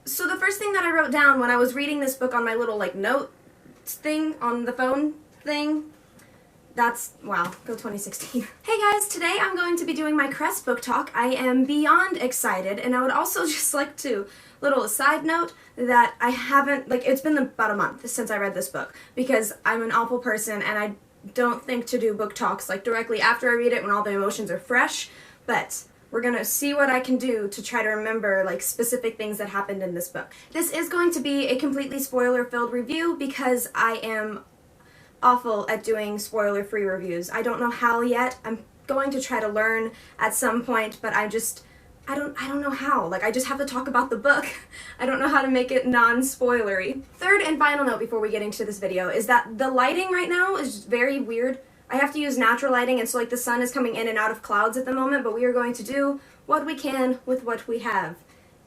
So the first thing that I wrote down when I was reading this book on my little, like, note thing on the phone thing, that's, wow, go 2016. Hey guys, today I'm going to be doing my Cress book talk. I am beyond excited, and I would also just like to, little side note, that I haven't, like, it's been about a month since I read this book, because I'm an awful person, and I don't think to do book talks, like, directly after I read it when all the emotions are fresh, but we're gonna see what I can do to try to remember, like, specific things that happened in this book. This is going to be a completely spoiler-filled review because I am awful at doing spoiler-free reviews. I don't know how yet. I'm going to try to learn at some point, but I don't know how. Like, I just have to talk about the book. I don't know how to make it non-spoilery. Third and final note before we get into this video is that the lighting right now is very weird. I have to use natural lighting, and so, like, the sun is coming in and out of clouds at the moment, but we are going to do what we can with what we have.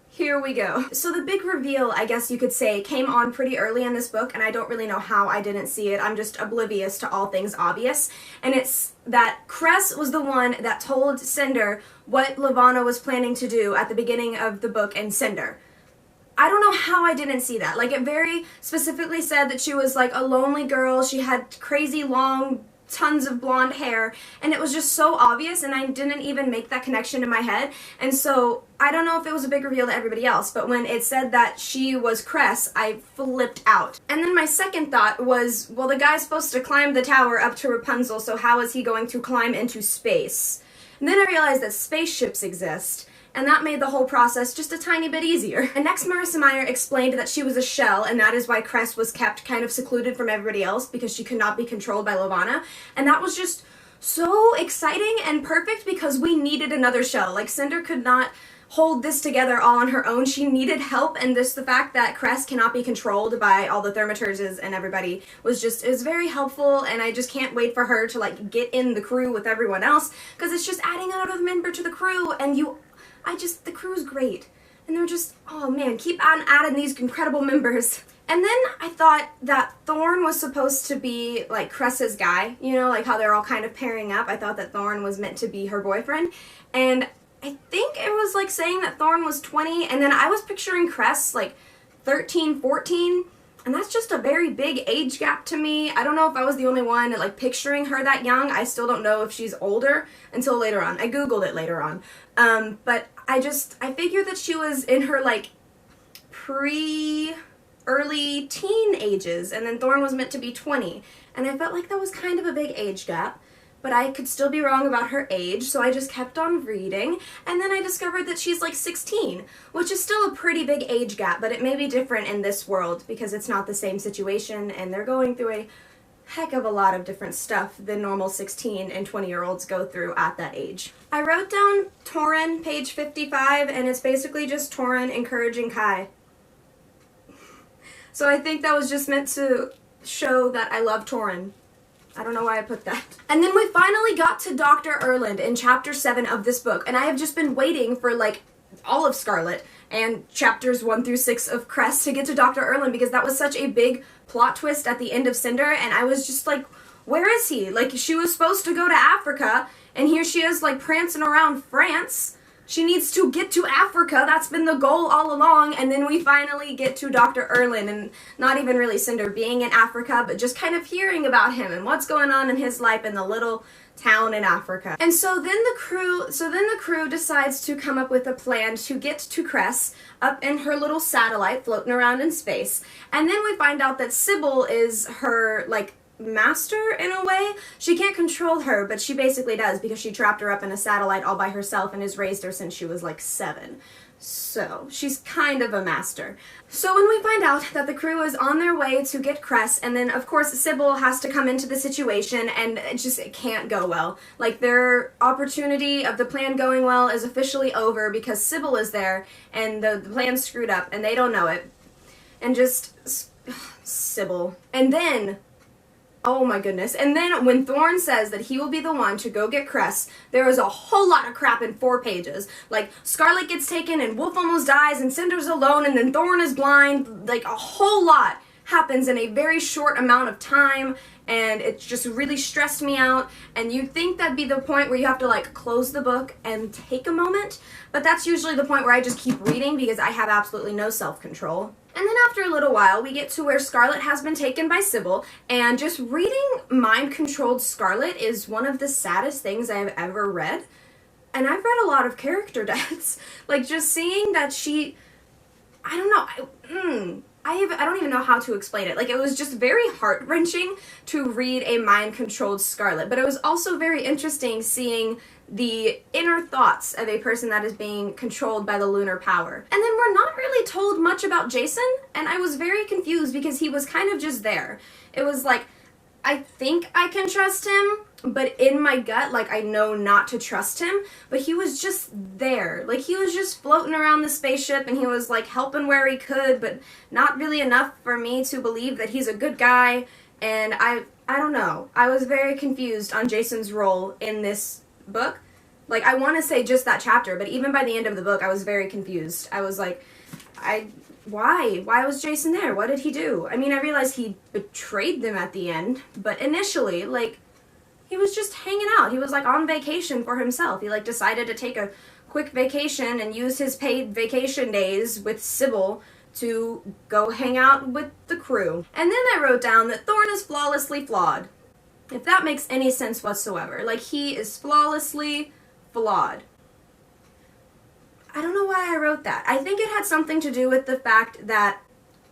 Here we go. So the big reveal, I guess you could say, came on pretty early in this book, and I don't really know how I didn't see it. I'm just oblivious to all things obvious. And it's that Cress was the one that told Cinder what Levana was planning to do at the beginning of the book in Cinder. I don't know how I didn't see that. Like, it very specifically said that she was, like, a lonely girl. She had crazy long, tons of blonde hair, and it was just so obvious, and I didn't even make that connection in my head. And so I don't know if it was a big reveal to everybody else, but when it said that she was Cress, I flipped out. And then my second thought was, well, the guy's supposed to climb the tower up to Rapunzel, so how is he going to climb into space? And then I realized that spaceships exist, and that made the whole process just a tiny bit easier. And next, Marissa Meyer explained that she was a shell, and that is why Cress was kept kind of secluded from everybody else, because she could not be controlled by Levana. And that was just so exciting and perfect, because we needed another shell. Like, Cinder could not hold this together all on her own. She needed help, and just the fact that Cress cannot be controlled by all the Thaumaturges and everybody was very helpful, and I just can't wait for her to, like, get in the crew with everyone else, because it's just adding another member to the crew, and the crew's great. And they're just, oh man, keep on adding these incredible members. And then I thought that Thorn was supposed to be, like, Cress's guy, you know, like how they're all kind of pairing up. I thought that Thorn was meant to be her boyfriend. And I think it was, like, saying that Thorn was 20, and then I was picturing Cress, like, 13, 14, and that's just a very big age gap to me. I don't know if I was the only one, like, picturing her that young. I still don't know if she's older until later on. I googled it later on. But I figured that she was in her, like, early teen ages, and then Thorn was meant to be 20. And I felt like that was kind of a big age gap, but I could still be wrong about her age, so I just kept on reading, and then I discovered that she's, like, 16, which is still a pretty big age gap, but it may be different in this world, because it's not the same situation, and they're going through a heck of a lot of different stuff than normal 16 and 20-year-olds go through at that age. I wrote down Tauren, page 55, and it's basically just Tauren encouraging Kai. So I think that was just meant to show that I love Tauren. I don't know why I put that. And then we finally got to Dr. Erland in chapter 7 of this book, and I have just been waiting for, like, all of Scarlet and chapters 1 through 6 of Cress to get to Dr. Erland, because that was such a big plot twist at the end of Cinder, and I was just like, where is he? Like, she was supposed to go to Africa, and here she is, like, prancing around France. She needs to get to Africa. That's been the goal all along. And then we finally get to Dr. Erland, and not even really Cinder being in Africa, but just kind of hearing about him and what's going on in his life in the little town in Africa. And so then the crew decides to come up with a plan to get to Cress up in her little satellite floating around in space. And then we find out that Sybil is her, like, master in a way. She can't control her, but she basically does, because she trapped her up in a satellite all by herself and has raised her since she was, like, 7. So she's kind of a master. So when we find out that the crew is on their way to get Cress, and then of course Sybil has to come into the situation, and it can't go well. Like, their opportunity of the plan going well is officially over because Sybil is there and the plan's screwed up and they don't know it. And just Sybil. And then, oh my goodness. And then when Thorn says that he will be the one to go get Cress, there is a whole lot of crap in 4 pages. Like, Scarlet gets taken and Wolf almost dies and Cinder's alone and then Thorn is blind. Like, a whole lot happens in a very short amount of time, and it just really stressed me out. And you'd think that'd be the point where you have to like close the book and take a moment, but that's usually the point where I just keep reading because I have absolutely no self-control. And then after a little while, we get to where Scarlet has been taken by Sybil, and just reading mind-controlled Scarlet is one of the saddest things I've ever read. And I've read a lot of character deaths. Like, just seeing that she... I don't know. I don't even know how to explain it. Like, it was just very heart-wrenching to read a mind-controlled Scarlet. But it was also very interesting seeing the inner thoughts of a person that is being controlled by the lunar power. And then we're not really told much about Jason, and I was very confused because he was kind of just there. It was like, I think I can trust him, but in my gut, like, I know not to trust him, but he was just there. Like, he was just floating around the spaceship, and he was, like, helping where he could, but not really enough for me to believe that he's a good guy, and I don't know. I was very confused on Jason's role in this book. Like, I want to say just that chapter, but even by the end of the book, I was very confused. I was like, why? Why was Jason there? What did he do? I mean, I realized he betrayed them at the end, but initially, like, he was just hanging out. He was, like, on vacation for himself. He, like, decided to take a quick vacation and use his paid vacation days with Sybil to go hang out with the crew. And then I wrote down that Thorn is flawlessly flawed. If that makes any sense whatsoever. Like, he is flawlessly flawed. I don't know why I wrote that. I think it had something to do with the fact that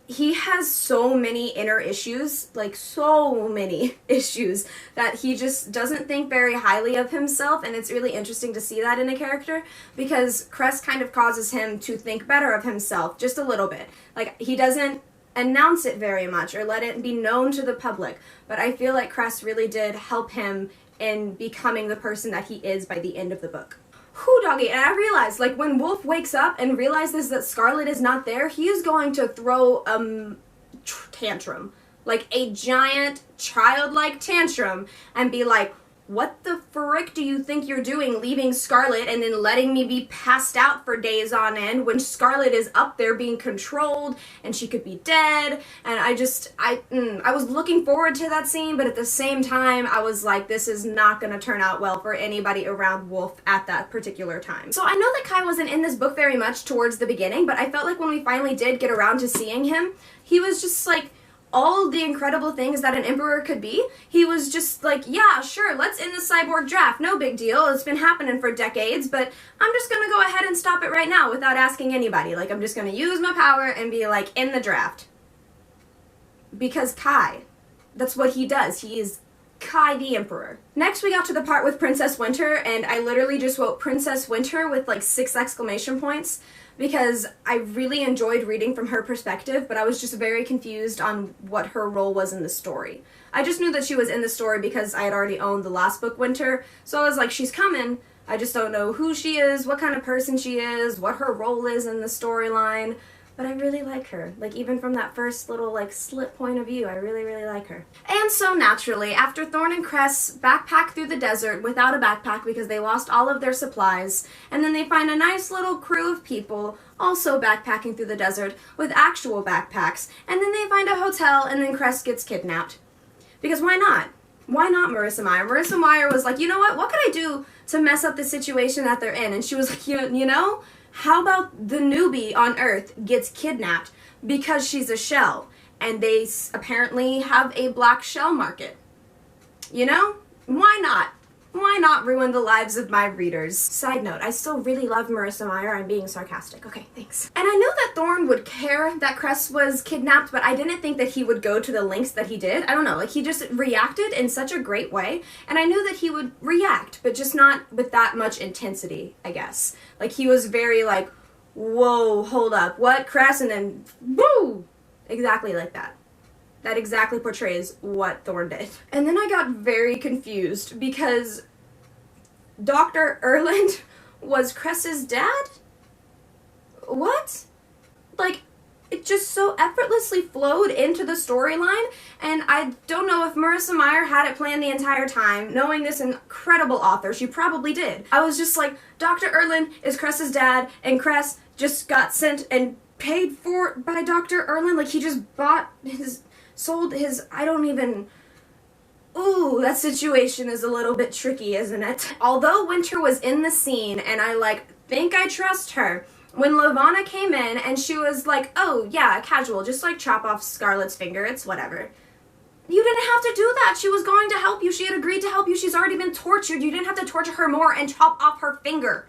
he has so many inner issues, like so many issues, that he just doesn't think very highly of himself, and it's really interesting to see that in a character, because Cress kind of causes him to think better of himself, just a little bit. Like, he doesn't announce it very much, or let it be known to the public, but I feel like Cress really did help him in becoming the person that he is by the end of the book. Whew, doggy. And I realized, like, when Wolf wakes up and realizes that Scarlet is not there, he is going to throw a tantrum. Like, a giant, childlike tantrum, and be like, what the frick do you think you're doing leaving Scarlet and then letting me be passed out for days on end when Scarlet is up there being controlled and she could be dead? And I was looking forward to that scene, but at the same time, I was like, this is not going to turn out well for anybody around Wolf at that particular time. So I know that Kai wasn't in this book very much towards the beginning, but I felt like when we finally did get around to seeing him, he was just like, all the incredible things that an emperor could be. He was just like, yeah, sure, let's end the cyborg draft. No big deal. It's been happening for decades, but I'm just going to go ahead and stop it right now without asking anybody. Like, I'm just going to use my power and be like, in the draft. Because Kai, that's what he does. He is Kai the Emperor. Next, we got to the part with Princess Winter, and I literally just wrote Princess Winter with like 6 exclamation points, because I really enjoyed reading from her perspective, but I was just very confused on what her role was in the story. I just knew that she was in the story because I had already owned the last book, Winter, so I was like, she's coming. I just don't know who she is, what kind of person she is, what her role is in the storyline, but I really like her. Like, even from that first little, like, slip point of view, I really, really like her. And so naturally, after Thorn and Cress backpack through the desert without a backpack because they lost all of their supplies, and then they find a nice little crew of people also backpacking through the desert with actual backpacks, and then they find a hotel, and then Cress gets kidnapped. Because why not? Why not Marissa Meyer? Marissa Meyer was like, you know what could I do to mess up the situation that they're in? And she was like, you know? How about the newbie on Earth gets kidnapped because she's a shell, and they apparently have a black shell market? You know? Why not? Why not ruin the lives of my readers? Side note, I still really love Marissa Meyer. I'm being sarcastic. Okay, thanks. And I know that Thorn would care that Cress was kidnapped, but I didn't think that he would go to the lengths that he did. I don't know, like, he just reacted in such a great way, and I knew that he would react, but just not with that much intensity, I guess. Like, he was very like, whoa, hold up, what, Cress? And then, woo! Exactly like that. That exactly portrays what Thorn did. And then I got very confused because Dr. Erland was Cress's dad? What? Like, it just so effortlessly flowed into the storyline, and I don't know if Marissa Meyer had it planned the entire time. Knowing this incredible author, she probably did. I was just like, Dr. Erland is Cress's dad, and Cress just got sent and paid for by Dr. Erland. Like, he just sold his, ooh, that situation is a little bit tricky, isn't it? Although Winter was in the scene and I think I trust her, when Levana came in and she was like, oh yeah, casual, just like chop off Scarlett's finger, it's whatever. You didn't have to do that. She was going to help you. She had agreed to help you. She's already been tortured. You didn't have to torture her more and chop off her finger.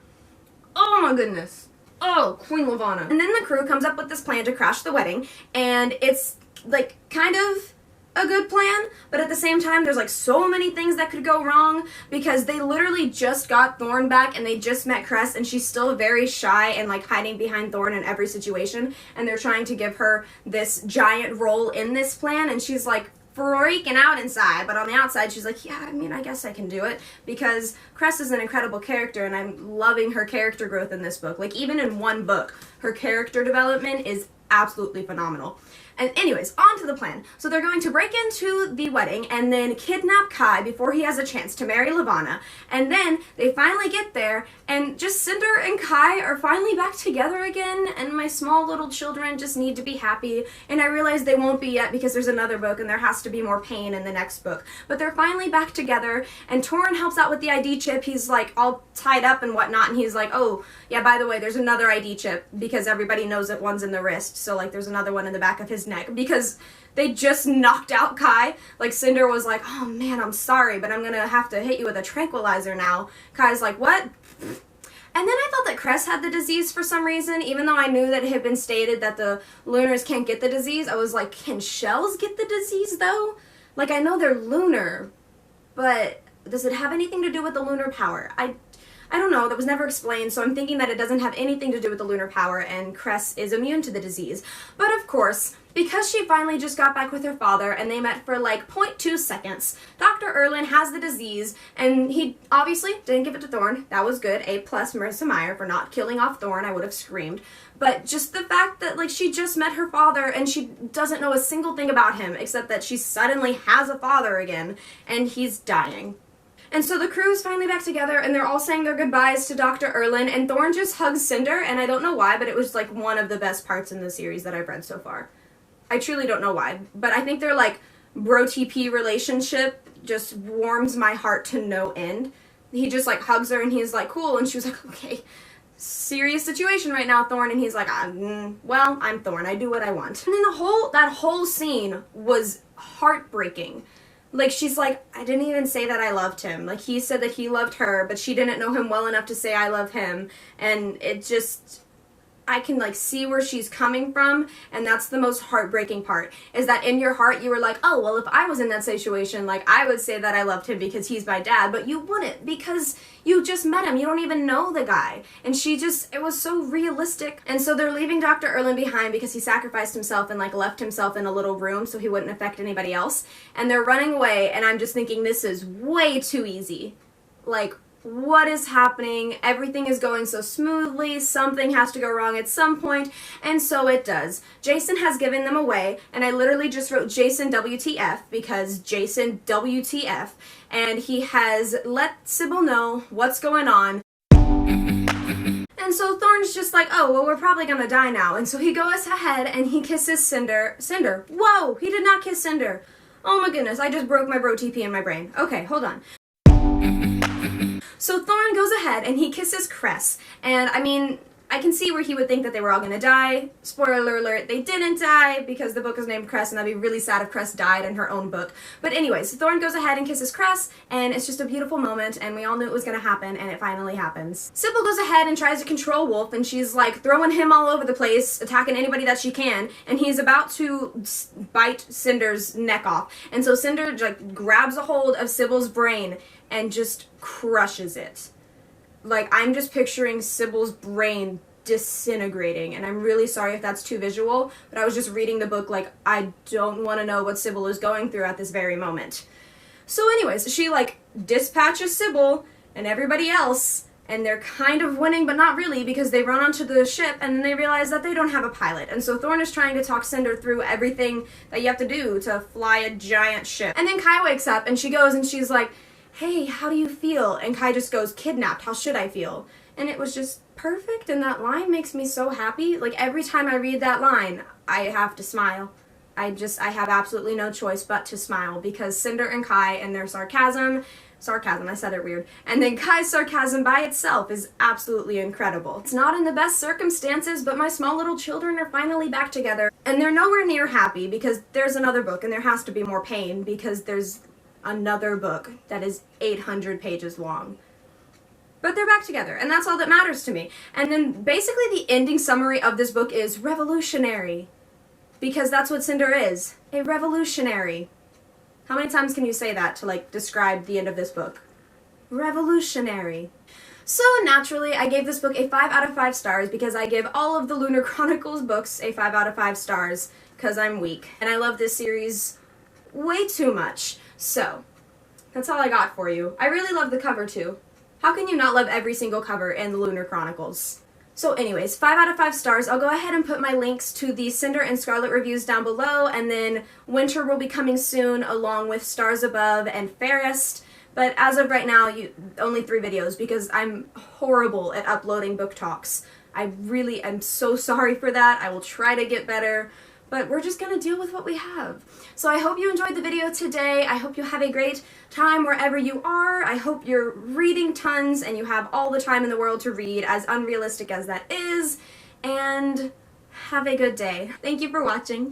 Oh my goodness. Oh, Queen Levana. And then the crew comes up with this plan to crash the wedding, and it's like kind of a good plan, but at the same time there's like so many things that could go wrong because they literally just got Thorn back and they just met Cress and she's still very shy and like hiding behind Thorn in every situation, and they're trying to give her this giant role in this plan and she's like freaking out inside, but on the outside she's like, yeah, I mean, I guess I can do it, because Cress is an incredible character and I'm loving her character growth in this book. Like, even in one book, her character development is absolutely phenomenal. And anyways, on to the plan. So they're going to break into the wedding and then kidnap Kai before he has a chance to marry Levana. And then they finally get there and just Cinder and Kai are finally back together again, and my small little children just need to be happy. And I realize they won't be yet because there's another book and there has to be more pain in the next book. But they're finally back together and Torrin helps out with the ID chip. He's like all tied up and whatnot, and he's like, oh yeah, by the way, there's another ID chip because everybody knows that one's in the wrist. So like there's another one in the back of his neck because they just knocked out Kai. Like, Cinder was like, oh man, I'm sorry, but I'm gonna have to hit you with a tranquilizer now. Kai's like, what? And then I thought that Cress had the disease for some reason, even though I knew that it had been stated that the Lunars can't get the disease. I was like, can shells get the disease though? Like, I know they're lunar, but does it have anything to do with the lunar power? I don't know, that was never explained, so I'm thinking that it doesn't have anything to do with the lunar power and Cress is immune to the disease. But of course, because she finally just got back with her father and they met for like 0.2 seconds, Dr. Erlin has the disease and he obviously didn't give it to Thorn. That was good. A plus Marissa Meyer for not killing off Thorn. I would have screamed. But just the fact that like she just met her father and she doesn't know a single thing about him except that she suddenly has a father again and he's dying. And so the crew is finally back together and they're all saying their goodbyes to Dr. Erlin, and Thorn just hugs Cinder, and I don't know why, but it was like one of the best parts in the series that I've read so far. I truly don't know why, but I think their like bro-TP relationship just warms my heart to no end. He just like hugs her and he's like, cool, and she was like, okay, serious situation right now, Thorn, and he's like, well, I'm Thorn, I do what I want. And then that whole scene was heartbreaking. Like, she's like, I didn't even say that I loved him. Like, he said that he loved her, but she didn't know him well enough to say I love him. And it just, I can, like, see where she's coming from, and that's the most heartbreaking part, is that in your heart you were like, oh, well, if I was in that situation, like, I would say that I loved him because he's my dad, but you wouldn't because you just met him. You don't even know the guy. And she just, it was so realistic. And so they're leaving Dr. Erlin behind because he sacrificed himself and, like, left himself in a little room so he wouldn't affect anybody else. And they're running away, and I'm just thinking, this is way too easy. Like, what is happening? Everything is going so smoothly. Something has to go wrong at some point, and so it does. Jason has given them away, and I literally just wrote Jason WTF because Jason WTF, and he has let Sybil know what's going on. And so Thorn's just like, oh, well, we're probably gonna die now. And so he goes ahead and he kisses Cinder. Cinder, whoa, he did not kiss Cinder. Oh my goodness, I just broke my bro TP in my brain. Okay, hold on. So Thorn goes ahead and he kisses Cress, and I mean, I can see where he would think that they were all gonna die. Spoiler alert, they didn't die because the book is named Cress, and that'd be really sad if Cress died in her own book. But anyways, Thorn goes ahead and kisses Cress, and it's just a beautiful moment, and we all knew it was gonna happen, and it finally happens. Sybil goes ahead and tries to control Wolf, and she's like throwing him all over the place, attacking anybody that she can, and he's about to bite Cinder's neck off. And so Cinder like grabs a hold of Sybil's brain and just crushes it. Like, I'm just picturing Sybil's brain disintegrating, and I'm really sorry if that's too visual, but I was just reading the book like, I don't want to know what Sybil is going through at this very moment. So anyways, she like dispatches Sybil and everybody else, and they're kind of winning, but not really, because they run onto the ship and then they realize that they don't have a pilot. And so Thorn is trying to talk Cinder through everything that you have to do to fly a giant ship. And then Kai wakes up and she goes and she's like, hey, how do you feel? And Kai just goes, kidnapped, how should I feel? And it was just perfect, and that line makes me so happy. Like, every time I read that line, I have to smile. I have absolutely no choice but to smile because Cinder and Kai and their sarcasm, I said it weird, and then Kai's sarcasm by itself is absolutely incredible. It's not in the best circumstances, but my small little children are finally back together, and they're nowhere near happy because there's another book, and there has to be more pain because there's another book that is 800 pages long. But they're back together, and that's all that matters to me. And then basically the ending summary of this book is revolutionary, because that's what Cinder is, a revolutionary. How many times can you say that to like describe the end of this book? Revolutionary. So naturally, I gave this book a 5 out of 5 stars because I give all of the Lunar Chronicles books a 5 out of 5 stars because I'm weak. And I love this series way too much. So, that's all I got for you. I really love the cover too. How can you not love every single cover in the Lunar Chronicles? So anyways, 5 out of 5 stars. I'll go ahead and put my links to the Cinder and Scarlet reviews down below, and then Winter will be coming soon along with Stars Above and Fairest. But as of right now, only 3 videos because I'm horrible at uploading book talks. I really am so sorry for that. I will try to get better, but we're just gonna deal with what we have. So I hope you enjoyed the video today. I hope you have a great time wherever you are. I hope you're reading tons and you have all the time in the world to read, as unrealistic as that is, and have a good day. Thank you for watching.